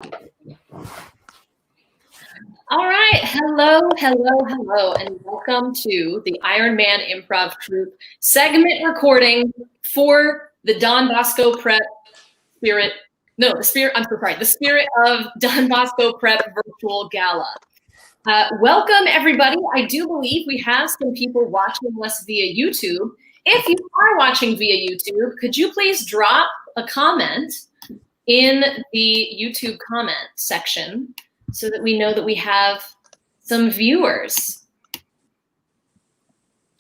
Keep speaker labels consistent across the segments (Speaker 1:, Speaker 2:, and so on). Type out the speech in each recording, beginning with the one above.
Speaker 1: All right, hello, and welcome to the Ironman Improv Troup segment recording for the Don Bosco Prep Spirit of Don Bosco Prep Virtual Gala. Welcome, everybody. I do believe we have some people watching us via YouTube. If you are watching via YouTube, could you please drop a comment in the YouTube comment section so that we know that we have some viewers.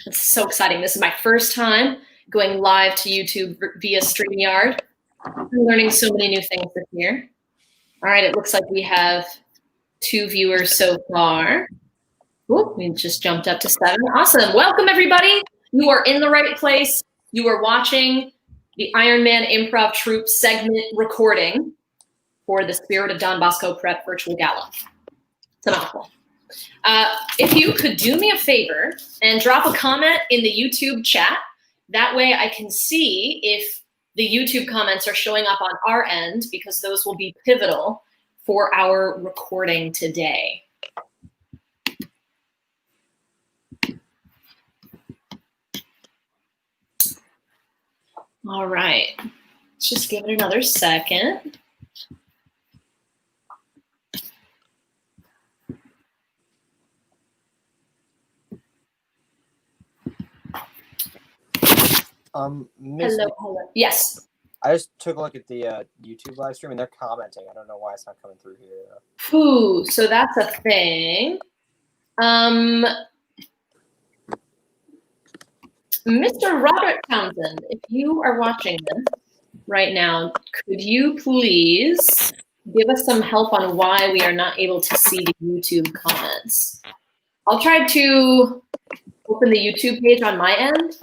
Speaker 1: It's so exciting. This is my first time going live to YouTube via StreamYard. I'm learning so many new things this year. All right, it looks like we have 2 viewers so far. Oop, we just jumped up to 7. Awesome. Welcome, everybody. You are in the right place. You are watching the Ironman Improv Troup segment recording for the Spirit of Don Bosco Prep Virtual Gala. It's a mouthful. If you could do me a favor and drop a comment in the YouTube chat, that way I can see if the YouTube comments are showing up on our end, because those will be pivotal for our recording today. All right, let's just give it another second. Hello. Yes.
Speaker 2: I just took a look at the YouTube live stream and they're commenting. I don't know why it's not coming through here.
Speaker 1: Ooh, so that's a thing. Mr. Robert Townsend, if you are watching this right now, could you please give us some help on why we are not able to see the YouTube comments? I'll try to open the YouTube page on my end,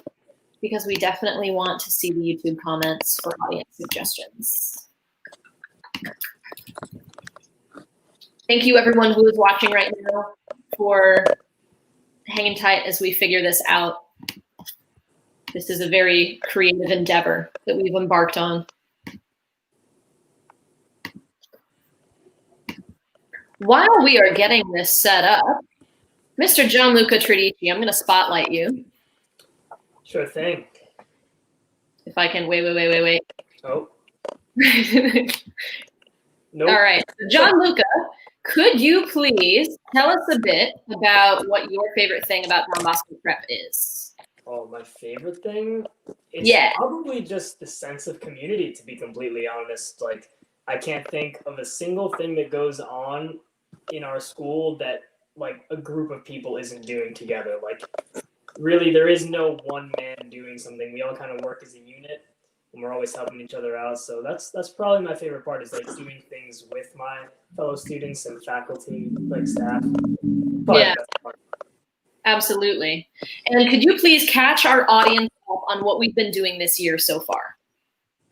Speaker 1: because we definitely want to see the YouTube comments for audience suggestions. Thank you, everyone who is watching right now, for hanging tight as we figure this out. This is a very creative endeavor that we've embarked on. While we are getting this set up, Mr. Gianluca Tradici, I'm going to spotlight you.
Speaker 3: Sure thing.
Speaker 1: If I can, wait.
Speaker 3: Oh.
Speaker 1: Nope. All right. Gianluca, could you please tell us a bit about what your favorite thing about Don Bosco Prep is?
Speaker 3: Oh, my favorite thing? It's probably just the sense of community, to be completely honest. Like, I can't think of a single thing that goes on in our school that, like, a group of people isn't doing together. Like, really, there is no one man doing something. We all kind of work as a unit, and we're always helping each other out. So that's probably my favorite part, is like doing things with my fellow students and faculty, like staff.
Speaker 1: Yeah, absolutely. And could you please catch our audience up on what we've been doing this year so far?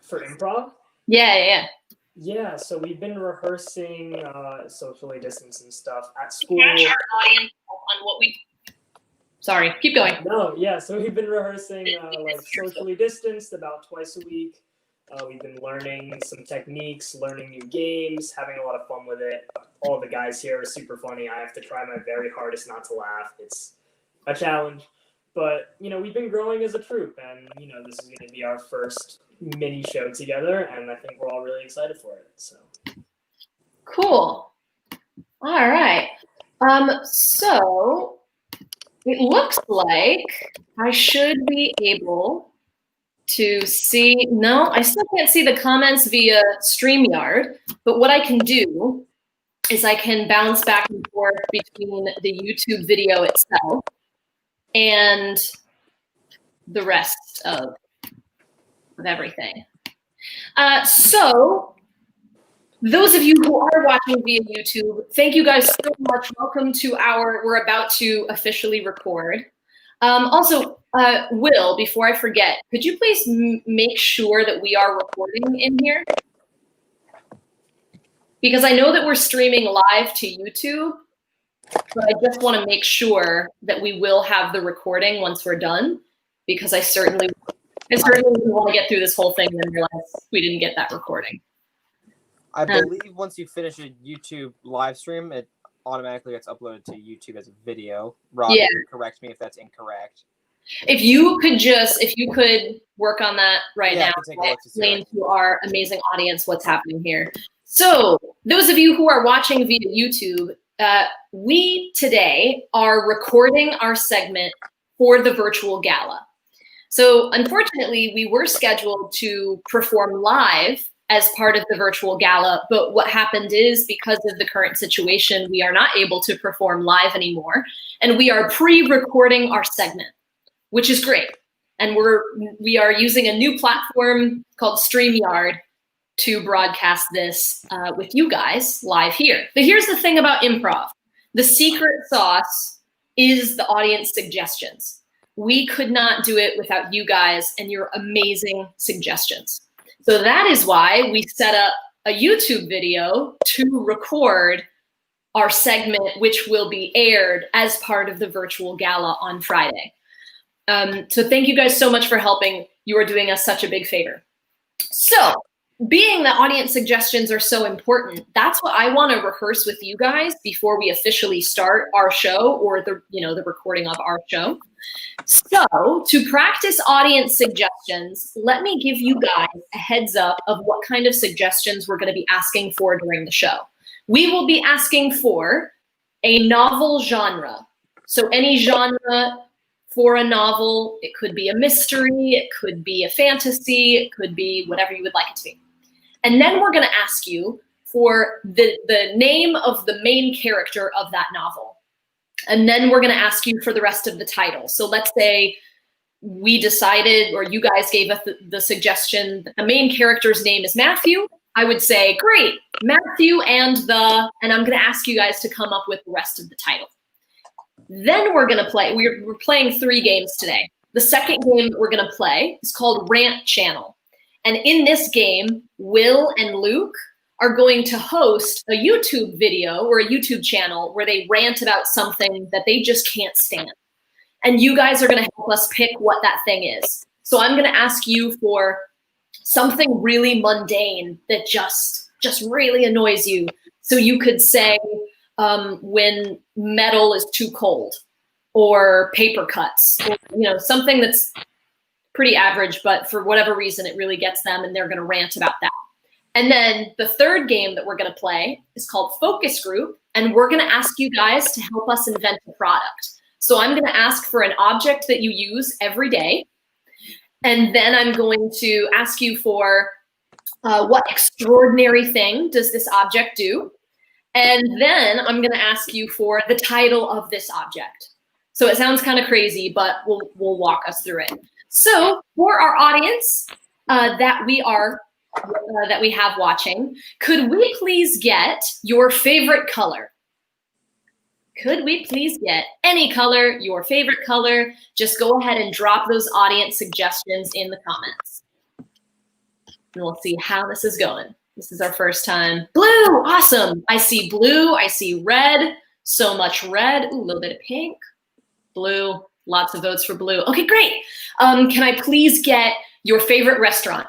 Speaker 3: For improv?
Speaker 1: Yeah.
Speaker 3: Yeah, so we've been rehearsing socially distanced and stuff at school.
Speaker 1: Catch our audience up on what we... Sorry, keep going.
Speaker 3: No, yeah, so we've been rehearsing like socially distanced about twice a week. We've been learning some techniques, learning new games, having a lot of fun with it. All the guys here are super funny. I have to try my very hardest not to laugh. It's a challenge. But, you know, we've been growing as a troupe, and, you know, this is going to be our first mini show together, and I think we're all really excited for it. So
Speaker 1: cool. All right. So it looks like I should be able to see, no, I still can't see the comments via StreamYard, but what I can do is I can bounce back and forth between the YouTube video itself and the rest of everything. So those of you who are watching via YouTube, thank you guys so much. Welcome to we're about to officially record. Also, Will, before I forget, could you please make sure that we are recording in here? Because I know that we're streaming live to YouTube, but I just want to make sure that we will have the recording once we're done, because I certainly want to get through this whole thing and then realize we didn't get that recording.
Speaker 2: I believe once you finish a YouTube live stream, it automatically gets uploaded to YouTube as a video. Rob, you can correct me if that's incorrect.
Speaker 1: If you could work on that right now, explain to our amazing audience what's happening here. So those of you who are watching via YouTube, we today are recording our segment for the virtual gala. So unfortunately, we were scheduled to perform live as part of the virtual gala, but what happened is, because of the current situation, we are not able to perform live anymore, and we are pre-recording our segment, which is great. And we are using a new platform called StreamYard to broadcast this with you guys live here. But here's the thing about improv. The secret sauce is the audience suggestions. We could not do it without you guys and your amazing suggestions. So that is why we set up a YouTube video to record our segment, which will be aired as part of the virtual gala on Friday. So thank you guys so much for helping. You are doing us such a big favor. So being that audience suggestions are so important, that's what I want to rehearse with you guys before we officially start our show, or the recording of our show. So to practice audience suggestions, let me give you guys a heads up of what kind of suggestions we're going to be asking for during the show. We will be asking for a novel genre. So any genre for a novel. It could be a mystery, it could be a fantasy, it could be whatever you would like it to be. And then we're going to ask you for the name of the main character of that novel. And then we're going to ask you for the rest of the title. So let's say we decided, or you guys gave us the suggestion that the main character's name is Matthew. I would say, great, Matthew and I'm going to ask you guys to come up with the rest of the title. Then we're going to play, we're playing 3 games today. The second game that we're going to play is called Rant Channel. And in this game, Will and Luke are going to host a YouTube video or a YouTube channel where they rant about something that they just can't stand. And you guys are going to help us pick what that thing is. So I'm going to ask you for something really mundane that just really annoys you. So you could say when metal is too cold, or paper cuts, or, something that's pretty average, but for whatever reason, it really gets them and they're going to rant about that. And then the third game that we're going to play is called Focus Group, and we're going to ask you guys to help us invent a product. So I'm going to ask for an object that you use every day, and then I'm going to ask you for what extraordinary thing does this object do, and then I'm going to ask you for the title of this object. So it sounds kind of crazy, but we'll walk us through it. So for our audience that we have watching, could we please get your favorite color? Could we please get any color, your favorite color? Just go ahead and drop those audience suggestions in the comments. And we'll see how this is going. This is our first time. Blue, awesome. I see blue, I see red, so much red. Ooh, a little bit of pink. Blue, lots of votes for blue. Okay, great. Can I please get your favorite restaurant?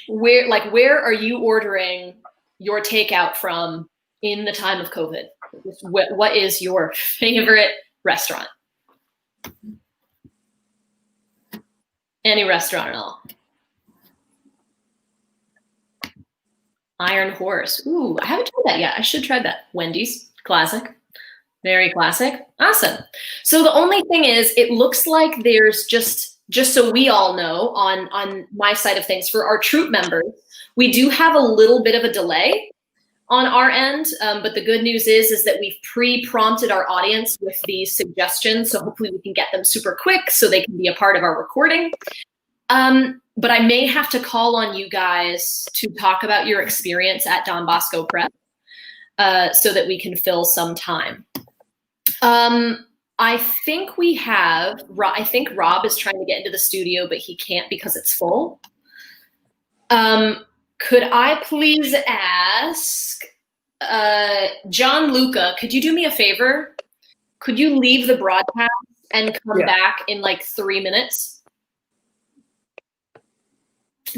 Speaker 1: Where are you ordering your takeout from in the time of COVID? What is your favorite restaurant? Any restaurant at all. Iron Horse. Ooh, I haven't tried that yet. I should try that. Wendy's, classic. Very classic. Awesome. So the only thing is, it looks like there's just so we all know on my side of things, for our troop members, we do have a little bit of a delay on our end. But the good news is that we've pre-prompted our audience with these suggestions. So hopefully we can get them super quick so they can be a part of our recording. But I may have to call on you guys to talk about your experience at Don Bosco Prep so that we can fill some time. I think Rob is trying to get into the studio, but he can't because it's full. Could I please ask John Luca, could you do me a favor? Could you leave the broadcast and come back in like 3 minutes?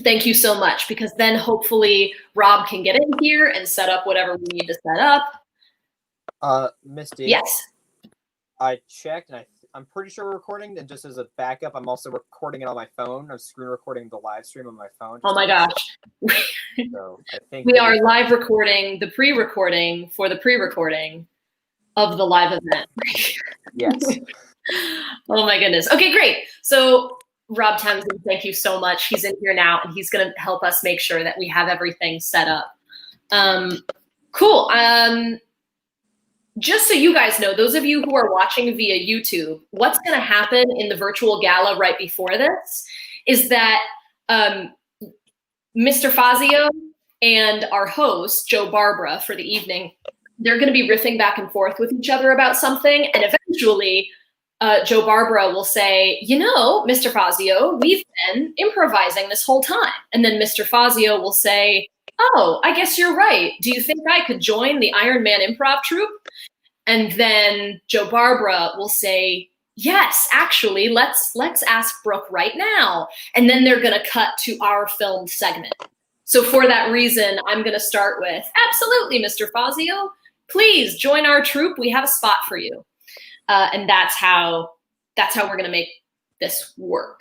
Speaker 1: Thank you so much, because then hopefully Rob can get in here and set up whatever we need to set up.
Speaker 2: Misty.
Speaker 1: Yes.
Speaker 2: I checked, and I'm pretty sure we're recording. And just as a backup, I'm also recording it on my phone. I'm screen recording the live stream on my phone.
Speaker 1: Oh my gosh.
Speaker 2: So I think
Speaker 1: we are live recording the pre-recording for the pre-recording of the live event.
Speaker 2: Yes.
Speaker 1: Oh my goodness. Okay, great. So Rob Townsend, thank you so much. He's in here now, and he's going to help us make sure that we have everything set up. Cool. Just so you guys know, those of you who are watching via YouTube, what's going to happen in the virtual gala right before this is that Mr. Fazio and our host, Joe Barbara, for the evening, they're going to be riffing back and forth with each other about something, and eventually Joe Barbara will say, you know, Mr. Fazio, we've been improvising this whole time. And then Mr. Fazio will say, oh, I guess you're right. Do you think I could join the Ironman Improv Troup? And then Joe Barbara will say, yes, actually, let's ask Brooke right now. And then they're going to cut to our filmed segment. So for that reason, I'm going to start with, absolutely, Mr. Fazio, please join our troupe. We have a spot for you. And that's how we're going to make this work.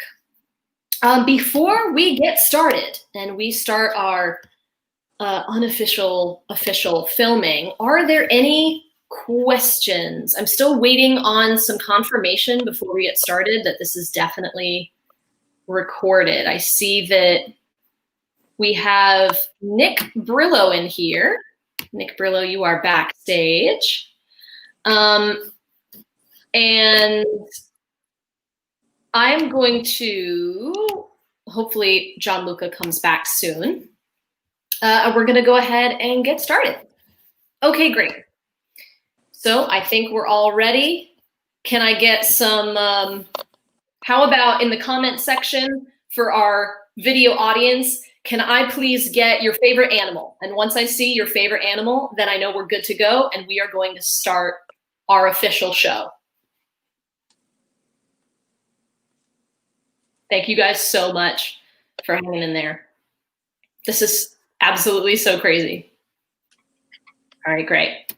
Speaker 1: Before we get started and we start our official filming, are there any questions? I'm still waiting on some confirmation before we get started that this is definitely recorded. I see that we have Nick Brillo in here. Nick Brillo, you are backstage. And I'm going to, hopefully John Luca comes back soon. We're going to go ahead and get started. Okay, great. So I think we're all ready. Can I get some, how about in the comment section for our video audience, can I please get your favorite animal? And once I see your favorite animal, then I know we're good to go and we are going to start our official show. Thank you guys so much for hanging in there. This is absolutely so crazy. All right, great.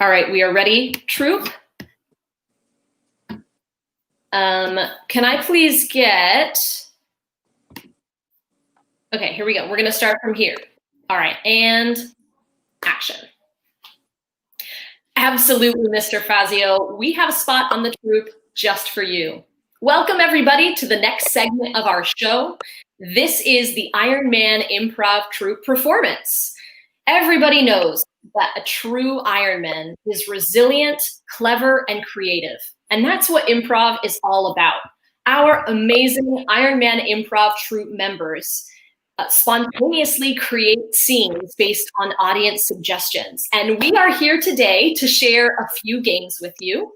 Speaker 1: All right, we are ready, troupe. Can I please get, okay, here we go. We're gonna start from here. All right, and action. Absolutely, Mr. Fazio. We have a spot on the troupe just for you. Welcome everybody to the next segment of our show. This is the Ironman Improv Troupe performance. Everybody knows that a true Ironman is resilient, clever, and creative. And that's what improv is all about. Our amazing Ironman Improv Troupe members spontaneously create scenes based on audience suggestions. And we are here today to share a few games with you.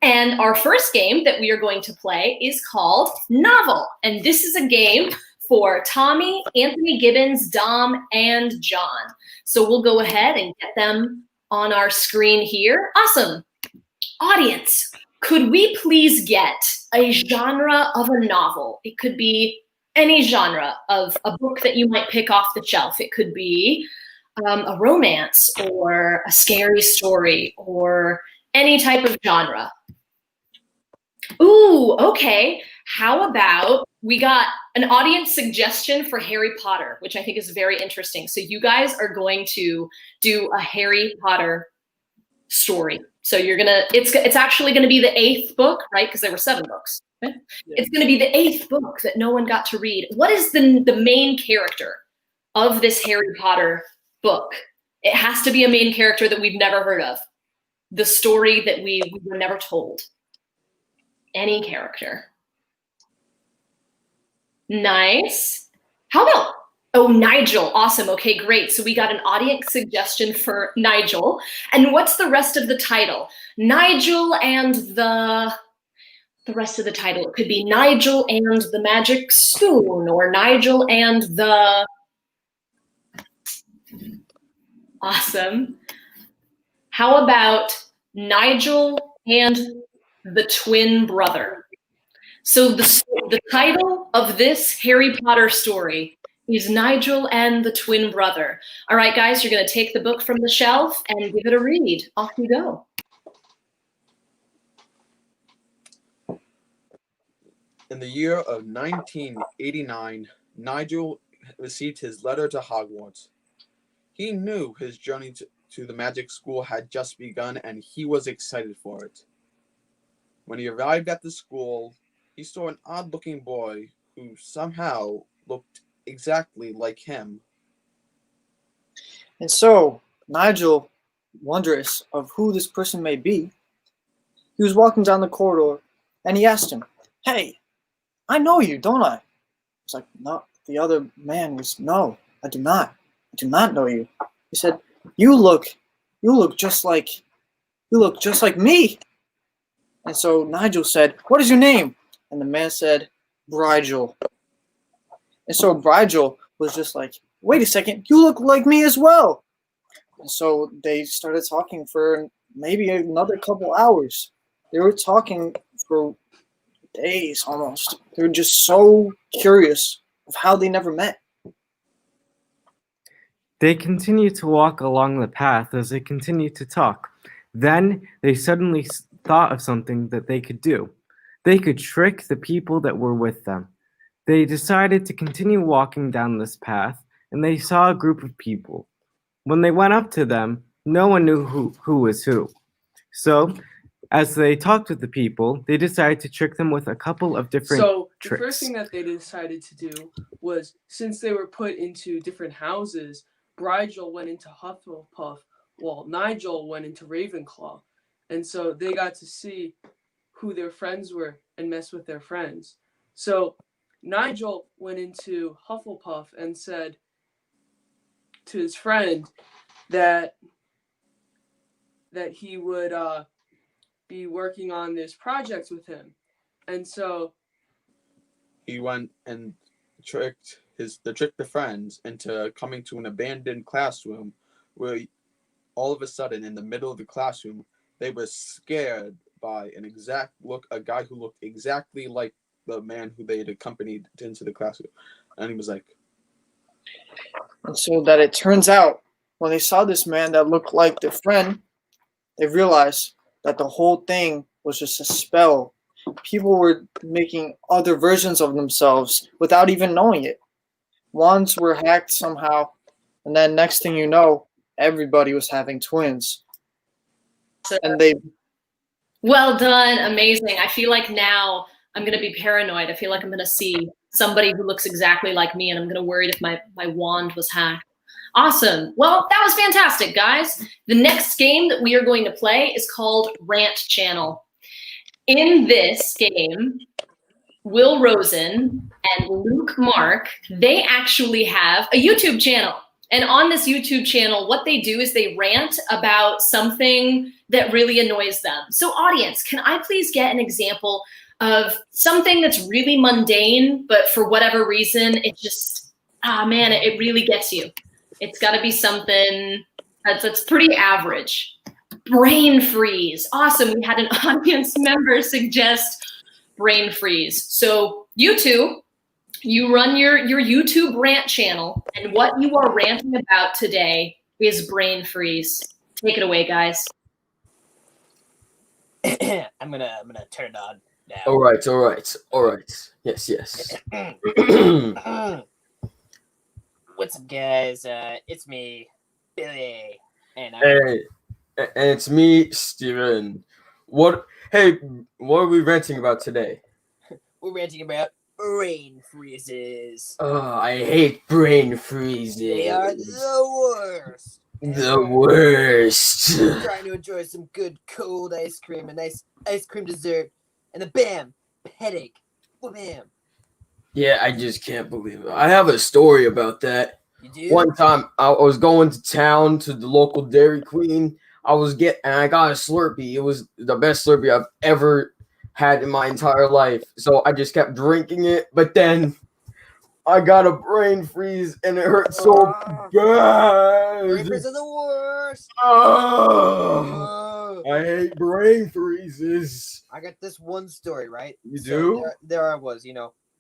Speaker 1: And our first game that we are going to play is called Novel. And this is a game for Tommy, Anthony Gibbons, Dom, and John. So we'll go ahead and get them on our screen here. Awesome. Audience, could we please get a genre of a novel? It could be any genre of a book that you might pick off the shelf. It could be a romance or a scary story or any type of genre. Ooh, okay. How about we got an audience suggestion for Harry Potter, which I think is very interesting. So you guys are going to do a Harry Potter story. So you're gonna, it's actually gonna be the 8th book, right? Because there were 7 books. Okay? Yeah. It's gonna be the 8th book that no one got to read. What is the main character of this Harry Potter book? It has to be a main character that we've never heard of. The story that we were never told. Any character. Nice. How about, oh, Nigel. Awesome. Okay, great. So we got an audience suggestion for Nigel. And what's the rest of the title? Nigel and the rest of the title. It could be Nigel and the Magic Spoon or Nigel and the, awesome. How about Nigel and the twin brother? So the title of this Harry Potter story is Nigel and the Twin Brother. All right, guys, you're going to take the book from the shelf and give it a read. Off you go.
Speaker 4: In the year of 1989, Nigel received his letter to Hogwarts. He knew his journey to the magic school had just begun, and he was excited for it. When he arrived at the school, he saw an odd-looking boy who somehow looked exactly like him.
Speaker 5: And so, Nigel, wondrous of who this person may be, he was walking down the corridor, and he asked him, "Hey, I know you, don't I?" It's like, no. The other man was, "No, I do not. I do not know you." He said, you look just like me." And so Nigel said, "What is your name?" And the man said, "Brigel." And so Brigel was just like, "Wait a second, you look like me as well." And so they started talking for maybe another couple hours. They were talking for days almost. They were just so curious of how they never met.
Speaker 6: They continued to walk along the path as they continued to talk. Then they suddenly thought of something that they could do. They could trick the people that were with them. They decided to continue walking down this path, and they saw a group of people. When they went up to them, no one knew who was who. So, as they talked with the people, they decided to trick them with a couple of different tricks.
Speaker 7: The first thing that they decided to do was, since they were put into different houses, Brigel went into Hufflepuff, while Nigel went into Ravenclaw. And so they got to see who their friends were and mess with their friends. So Nigel went into Hufflepuff and said to his friend that he would be working on this project with him. And so
Speaker 4: he went and tricked the friends into coming to an abandoned classroom where all of a sudden in the middle of the classroom they were scared by a guy who looked exactly like the man who they had accompanied into the classroom. And he was like,
Speaker 5: and so that it turns out when they saw this man that looked like their friend, they realized that the whole thing was just a spell. People were making other versions of themselves without even knowing it. Wands were hacked somehow, and then next thing you know, everybody was having twins. And they...
Speaker 1: Well done. Amazing. I feel like now I'm going to be paranoid. I feel like I'm going to see somebody who looks exactly like me, and I'm going to worry if my wand was hacked. Awesome. Well, that was fantastic, guys. The next game that we are going to play is called Rant Channel. In this game, Will Rosen and Luke Mark, they actually have a YouTube channel. And on this YouTube channel, what they do is they rant about something that really annoys them. So audience, can I please get an example of something that's really mundane, but for whatever reason, it just, it really gets you. It's got to be something that's pretty average. Brain freeze. Awesome. We had an audience member suggest brain freeze. So you two, you run your YouTube rant channel, and what you are ranting about today is brain freeze. Take it away, guys.
Speaker 2: I'm gonna turn it on now.
Speaker 8: All right. Yes.
Speaker 2: What's up, guys? It's me, Billy, and
Speaker 8: Hey, and it's me, Steven. What are we ranting about today?
Speaker 2: we're ranting about brain freezes.
Speaker 8: Oh, I hate brain freezes.
Speaker 2: They are the worst.
Speaker 8: The worst.
Speaker 2: Trying to enjoy some good cold ice cream, a nice ice cream dessert, and then bam, headache. Bam.
Speaker 8: Yeah, I just can't believe it. I have a story about that.
Speaker 2: You do?
Speaker 8: One time, I was going to town to the local Dairy Queen. I got a Slurpee. It was the best Slurpee I've ever had in my entire life. So I just kept drinking it. But then I got a brain freeze, and it hurt so bad.
Speaker 2: Brain freezes are the worst.
Speaker 8: Oh. I hate brain freezes.
Speaker 2: I got this one story, right?
Speaker 8: You
Speaker 2: So
Speaker 8: do?
Speaker 2: there I was,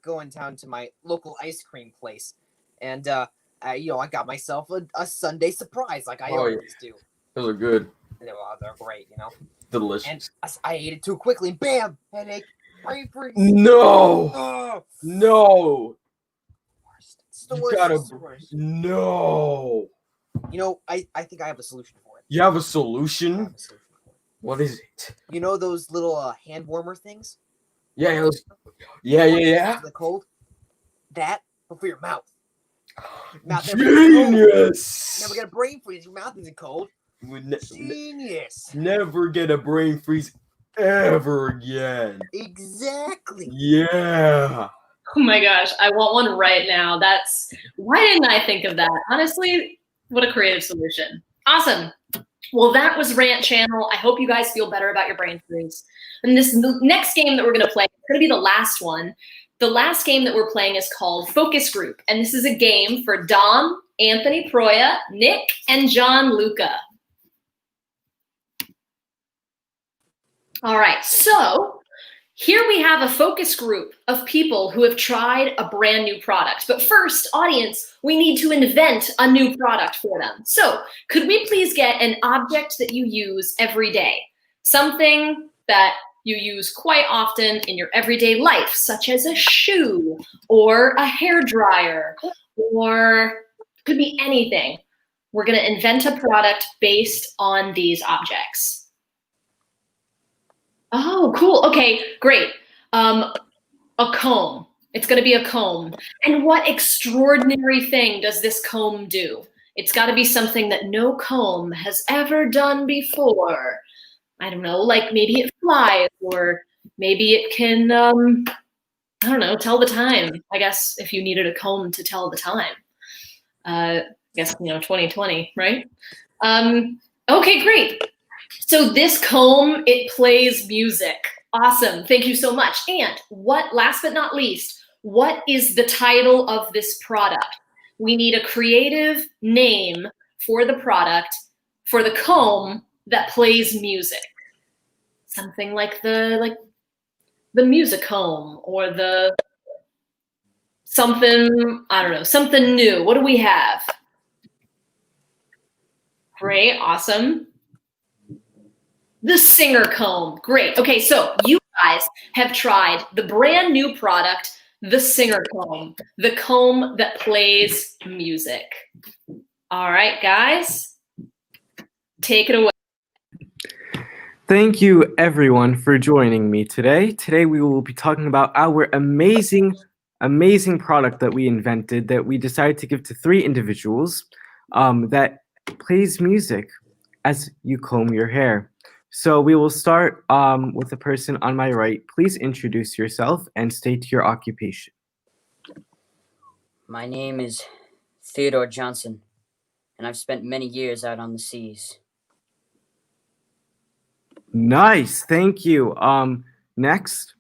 Speaker 2: going down to my local ice cream place, and I got myself a Sunday surprise like I always do.
Speaker 8: Those are good.
Speaker 2: They're great,
Speaker 8: Delicious.
Speaker 2: And I ate it too quickly. Bam! Headache. Brain freeze.
Speaker 8: No.
Speaker 2: Oh,
Speaker 8: No.
Speaker 2: worst. It's the
Speaker 8: You
Speaker 2: worst.
Speaker 8: gotta.
Speaker 2: It's the worst.
Speaker 8: No.
Speaker 2: I think I have a solution for it.
Speaker 8: You have a
Speaker 2: I
Speaker 8: solution?
Speaker 2: have a solution for it.
Speaker 8: What is it?
Speaker 2: You know those little hand warmer things?
Speaker 8: Yeah. Yeah.
Speaker 2: The cold? That, but for your mouth.
Speaker 8: Genius.
Speaker 2: Never get a brain freeze. Your mouth isn't cold.
Speaker 8: Would
Speaker 2: Genius.
Speaker 8: never get a brain freeze ever again.
Speaker 2: Exactly.
Speaker 8: Yeah.
Speaker 1: Oh my gosh, I want one right now. Why didn't I think of that? Honestly, what a creative solution. Awesome. Well, that was Rant Channel. I hope you guys feel better about your brain freeze. And the next game that we're going to play is going to be the last one. The last game that we're playing is called Focus Group. And this is a game for Dom, Anthony Proya, Nick, and John Luca. All right, so here we have a focus group of people who have tried a brand new product. But first, audience, we need to invent a new product for them. So could we please get an object that you use every day? Something that you use quite often in your everyday life, such as a shoe or a hairdryer, or could be anything. We're gonna invent a product based on these objects. Oh, cool. Okay, great. A comb. It's going to be a comb. And what extraordinary thing does this comb do? It's got to be something that no comb has ever done before. I don't know, like maybe it flies, or maybe it can, I don't know, tell the time. I guess if you needed a comb to tell the time. I guess, 2020, right? Okay, great. So this comb, it plays music. Awesome. Thank you so much. And last but not least, what is the title of this product? We need a creative name for the product, for the comb that plays music. Something like the music comb, or something, I don't know, something new. What do we have? Great, awesome. The singer comb. Great. Okay, so you guys have tried the brand new product, the singer comb, the comb that plays music. All right, guys, take it away.
Speaker 6: Thank you, everyone, for joining me today. Today, we will be talking about our amazing product that we invented, that we decided to give to 3 individuals, that plays music as you comb your hair. So we will start with the person on my right. Please introduce yourself and state your occupation.
Speaker 9: My name is Theodore Johnson, and I've spent many years out on the seas.
Speaker 6: Nice, thank you. Next.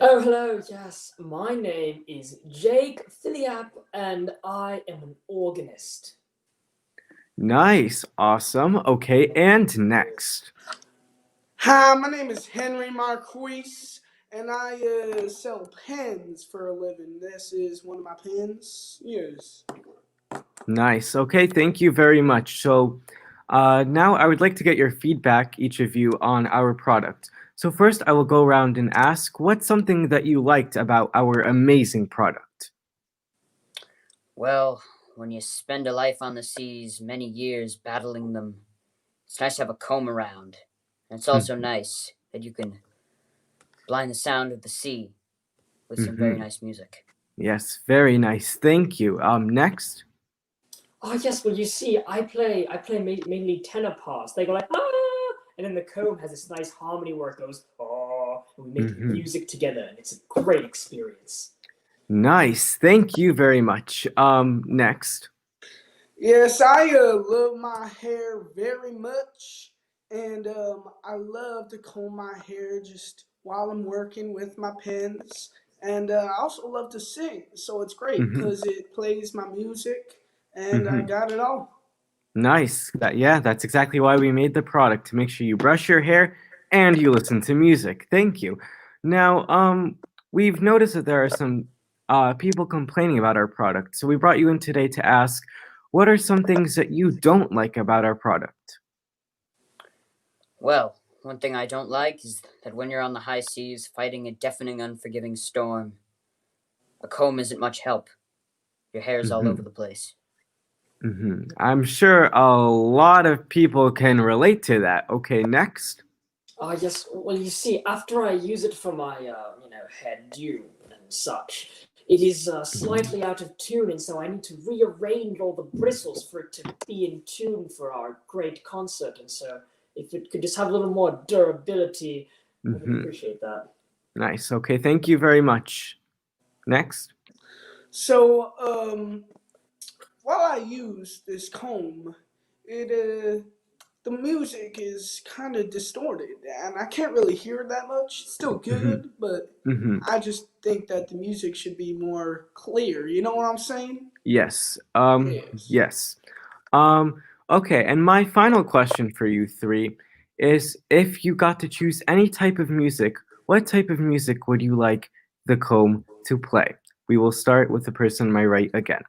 Speaker 3: Oh, hello, yes. My name is Jake Philiap, and I am an organist.
Speaker 6: Nice, awesome. Okay, and next.
Speaker 10: Hi, my name is Henry Marquise, and I sell pens for a living. This is one of my pens. Yes.
Speaker 6: Nice. Okay, thank you very much. So now I would like to get your feedback, each of you, on our product. So first, I will go around and ask, what's something that you liked about our amazing product?
Speaker 9: Well, when you spend a life on the seas, many years battling them, it's nice to have a comb around. And it's also nice that you can blind the sound of the sea with some very nice music.
Speaker 6: Yes, very nice. Thank you. Next.
Speaker 3: Oh, yes, well, you see, I play mainly tenor parts. They go like, ah! And then the comb has this nice harmony where it goes, oh, and we make music together, and it's a great experience.
Speaker 6: Nice. Thank you very much. Next.
Speaker 10: Yes, I love my hair very much, and I love to comb my hair just while I'm working with my pens. And I also love to sing, so it's great because it plays my music, and I got it all.
Speaker 6: Nice. That's exactly why we made the product, to make sure you brush your hair and you listen to music. Thank you. Now, we've noticed that there are some people complaining about our product, so we brought you in today to ask, what are some things that you don't like about our product?
Speaker 9: Well, one thing I don't like is that when you're on the high seas fighting a deafening, unforgiving storm, a comb isn't much help. Your hair's all over the place.
Speaker 6: I'm sure a lot of people can relate to that. Okay, next.
Speaker 3: Yes. Well, you see, after I use it for my, hairdo and such, it is slightly out of tune, and so I need to rearrange all the bristles for it to be in tune for our great concert. And so, if it could just have a little more durability, I would appreciate that.
Speaker 6: Nice. Okay, thank you very much. Next.
Speaker 10: So, while I use this comb, the music is kind of distorted, and I can't really hear it that much. It's still good, but I just think that the music should be more clear. You know what I'm saying?
Speaker 6: Yes.
Speaker 10: Yes.
Speaker 6: Yes. Okay, and my final question for you three is, if you got to choose any type of music, what type of music would you like the comb to play? We will start with the person on my right again.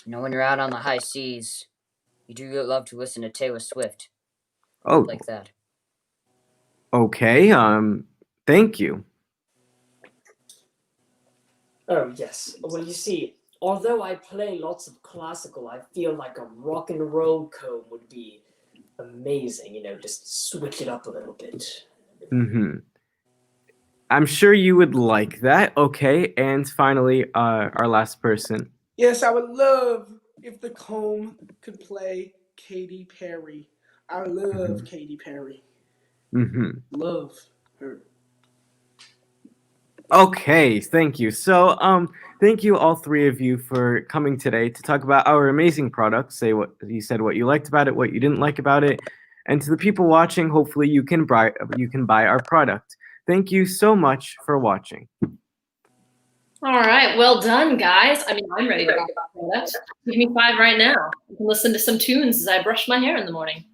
Speaker 9: When you're out on the high seas, you do love to listen to Taylor Swift.
Speaker 6: Oh.
Speaker 9: Like that.
Speaker 6: Okay, thank you.
Speaker 3: Oh, yes. Well, you see, although I play lots of classical, I feel like a rock and roll comb would be amazing. Just switch it up a little bit.
Speaker 6: I'm sure you would like that. Okay, and finally, our last person.
Speaker 10: Yes, I would love if the comb could play Katy Perry. I love Katy Perry. Love her.
Speaker 6: Okay, thank you. So, thank you all three of you for coming today to talk about our amazing product. Say what you said, what you liked about it, what you didn't like about it, and to the people watching, hopefully you can buy our product. Thank you so much for watching.
Speaker 1: All right, well done, guys. I mean, I'm ready to buy the product. Give me 5 right now. I can listen to some tunes as I brush my hair in the morning.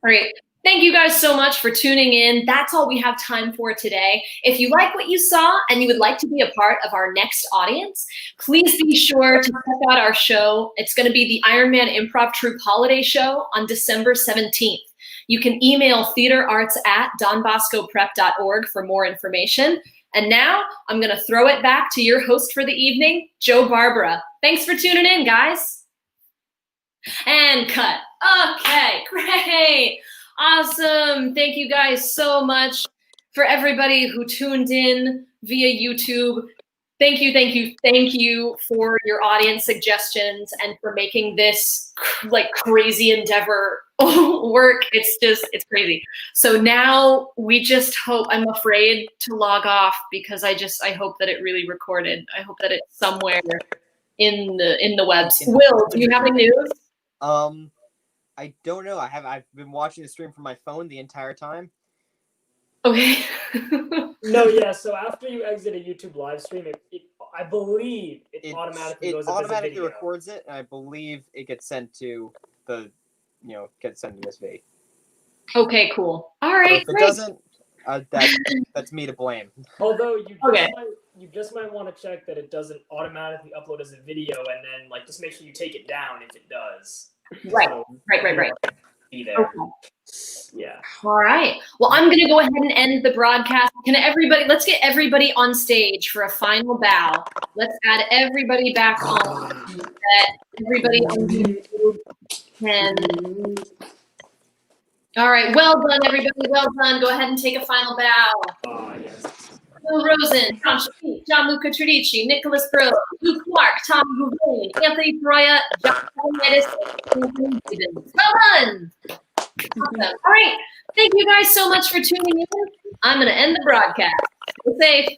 Speaker 1: All right. Thank you guys so much for tuning in. That's all we have time for today. If you like what you saw and you would like to be a part of our next audience, please be sure to check out our show. It's going to be the Ironman Improv Troup Holiday Show on December 17th. You can email theaterarts@donboscoprep.org for more information. And now I'm going to throw it back to your host for the evening, Joe Barbara. Thanks for tuning in, guys. And cut. Okay, great. Awesome. Thank you guys so much for everybody who tuned in via YouTube. Thank you for your audience suggestions and for making this like crazy endeavor work. It's crazy. So now we just hope, I'm afraid to log off because I hope that it really recorded. I hope that it's somewhere in the webs. Will, do you have any news?
Speaker 2: I don't know. I've been watching the stream from my phone the entire time.
Speaker 1: Okay.
Speaker 3: No, yeah. So after you exit a YouTube live stream, I believe it automatically goes up as a video. It automatically
Speaker 2: records it, and I believe it gets sent to this feed.
Speaker 1: Okay, cool. All right.
Speaker 2: So if it doesn't, that's me to blame.
Speaker 3: Although you just might want to check that it doesn't automatically upload as a video, and then just make sure you take it down if it does.
Speaker 1: Right.
Speaker 3: So,
Speaker 1: Right.
Speaker 3: Be there.
Speaker 1: Okay.
Speaker 3: Yeah.
Speaker 1: All right. Well, I'm going to go ahead and end the broadcast. Let's get everybody on stage for a final bow. Let's add everybody back on. Everybody on YouTube can. All right. Well done, everybody. Well done. Go ahead and take a final bow.
Speaker 3: Oh, yes.
Speaker 1: Bill Rosen, Tom Shafiq, Gianluca Tradici, Nicholas Bro, Luke Clark, Tom Gouveia, Anthony Peroya, John Palmeiras, and Anthony Gibbons. Well done. Awesome. All right. Thank you guys so much for tuning in. I'm going to end the broadcast. Stay safe.